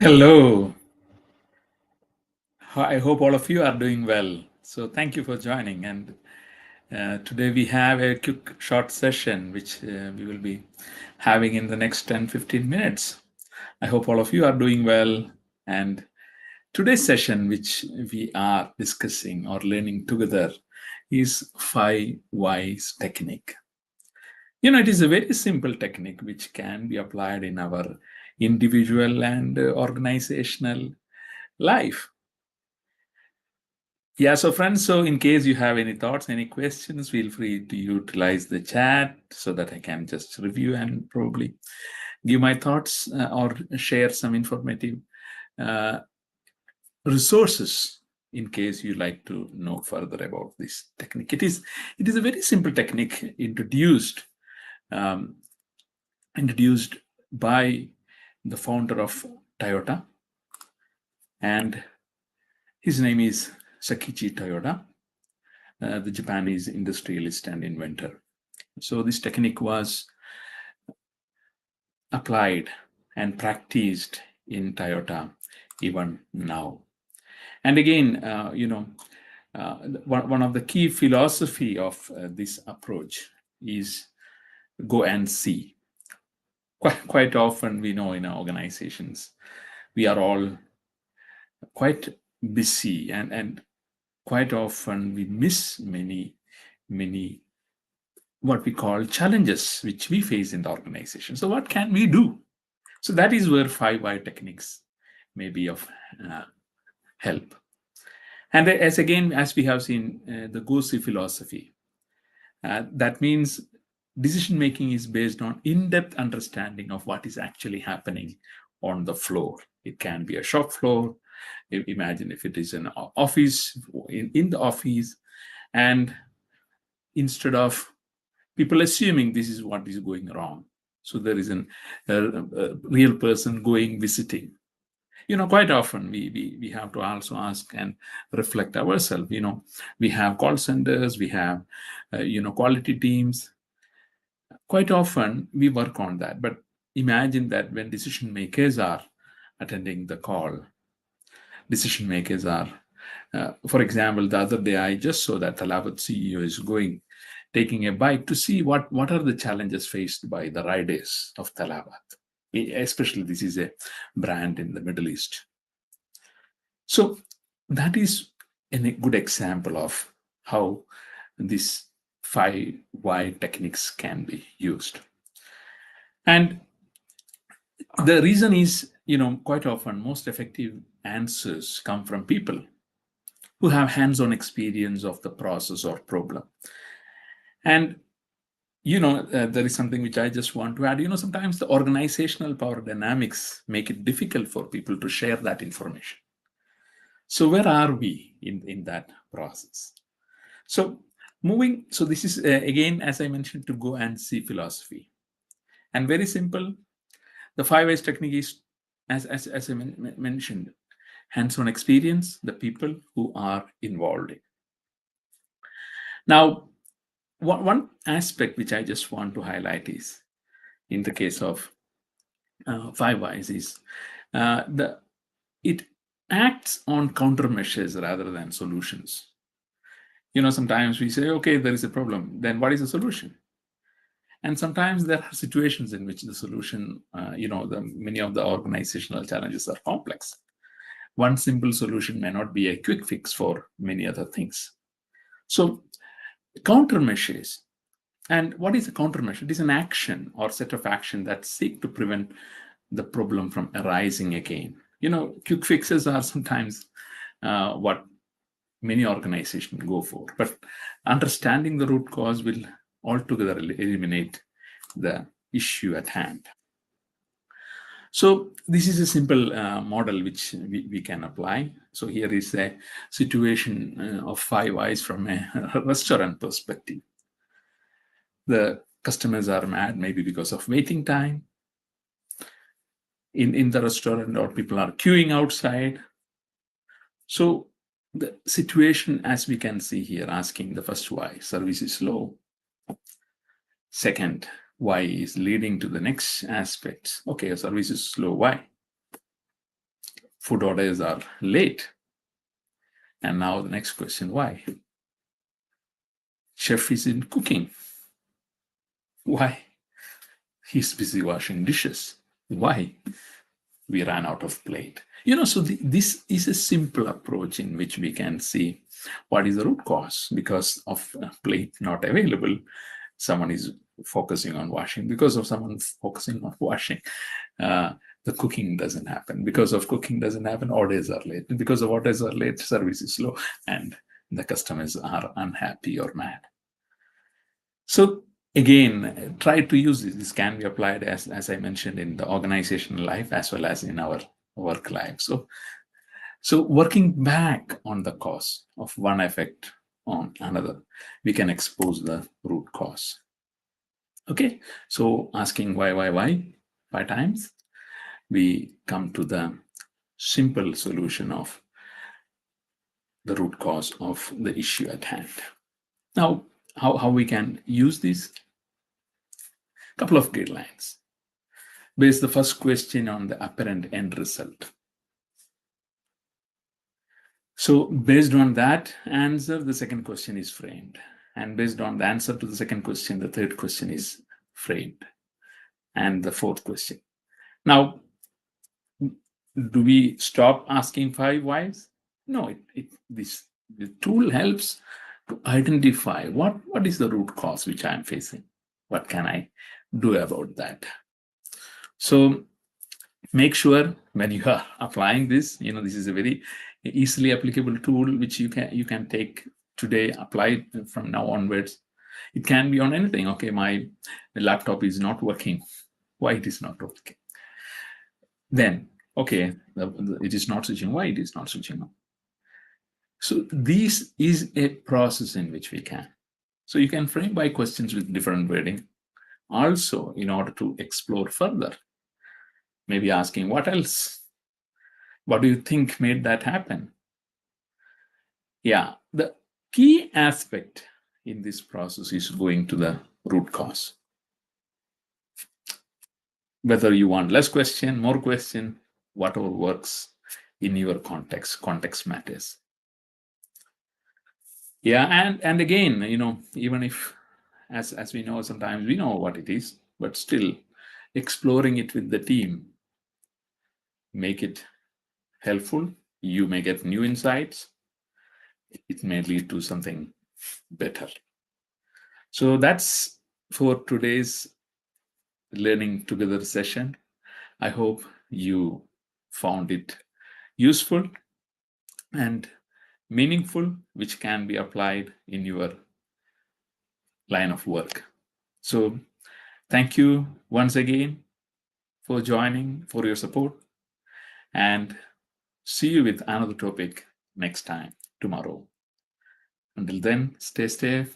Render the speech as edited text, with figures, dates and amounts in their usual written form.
Hello. I hope all of you are doing well. So, thank you for joining. And today we have a quick short session which we will be having in the next 10-15 minutes. I hope all of you are doing well. And today's session, which we are discussing or learning together, is 5 whys technique. It is a very simple technique which can be applied in our individual and organizational life. Yeah, so friends, so in case you have any thoughts, any questions, feel free to utilize the chat so that I can just review and probably give my thoughts or share some informative uh, resources in case you like to know further about this technique. It is a very simple technique um, introduced by the founder of Toyota, and his name is Sakichi Toyoda, the Japanese industrialist and inventor. So this technique was applied and practiced in Toyota even now. And again, one of the key philosophy of this approach is go and see. Quite often we know in our organizations, we are all quite busy and quite often we miss many what we call challenges which we face in the organization. So what can we do? So that is where 5 why techniques may be of uh, help. And as we have seen, the go-see philosophy, that means decision making is based on in-depth understanding of what is actually happening on the floor. It can be a shop floor. Imagine if it is an office, in the office, and instead of people assuming this is what is going wrong, so there is a real person going visiting. Quite often we have to also ask and reflect ourselves. We have call centers, we have quality teams. Quite often we work on that, but imagine that when decision makers are attending the call, decision makers are for example, the other day I just saw that Talabat CEO is taking a bike to see what are the challenges faced by the riders of Talabat. Especially this is a brand in the Middle East. So that is a good example of how these 5 why techniques can be used. And the reason is, quite often most effective answers come from people who have hands-on experience of the process or problem. And there is something which I just want to add. Sometimes the organizational power dynamics make it difficult for people to share that information. So where are we in that process? So this is again, as I mentioned, to go and see philosophy. And very simple, the 5 whys technique is, as I mentioned, hands-on experience, the people who are involved in. Now, one aspect which I just want to highlight is, in the case of 5 whys, is it acts on countermeasures rather than solutions. Sometimes we say, okay, there is a problem, then what is the solution? And sometimes there are situations in which the solution, many of the organizational challenges are complex. One simple solution may not be a quick fix for many other things. So countermeasures. And what is a countermeasure? It is an action or set of action that seek to prevent the problem from arising again. Quick fixes are sometimes what many organizations go for, but understanding the root cause will altogether eliminate the issue at hand. So this is a simple model which we can apply. So here is a situation of 5 whys from a restaurant perspective. The customers are mad, maybe because of waiting time in the restaurant, or people are queuing outside. So the situation, as we can see here, asking the first why, service is slow. Second, why is leading to the next aspect. Okay, service is slow. Why? food orders are late. And now the next question, why? Chef is in cooking. Why? He's busy washing dishes. Why? We ran out of plate. So this is a simple approach in which we can see what is the root cause. Because of a plate not available, someone is focusing on washing. Because of someone focusing on washing, the cooking doesn't happen. Because of cooking doesn't happen, orders are late. Because of orders are late, service is slow, and the customers are unhappy or mad. So again, try to use this. This can be applied, as I mentioned, in the organizational life as well as in our work life. So working back on the cause of one effect on another, we can expose the root cause. Okay, so asking why 5 times, we come to the simple solution of the root cause of the issue at hand. Now, how we can use this? Couple of guidelines. Base the first question on the apparent end result. So based on that answer, the second question is framed. And based on the answer to the second question, the third question is framed. And the fourth question. Now, do we stop asking 5 whys? No, the tool helps to identify what is the root cause which I'm facing. What can I do about that? So make sure when you are applying this, this is a very easily applicable tool which you can take today, apply it from now onwards. It can be on anything. Okay, my laptop is not working. Why it is not working? Then, okay, it is not switching. Why it is not switching on? So this is a process in which we can. So you can frame by questions with different wording. Also, in order to explore further, maybe asking what else? What do you think made that happen? Yeah, the key aspect in this process is going to the root cause. Whether you want less question, more question, whatever works in your context matters. Yeah, and again, even if, as we know, sometimes we know what it is, but still exploring it with the team, make it helpful. You may get new insights. It may lead to something better. So that's for today's Learning Together session. I hope you found it useful and meaningful, which can be applied in your line of work. So thank you once again for joining, for your support, and see you with another topic next time, tomorrow. Until then, stay safe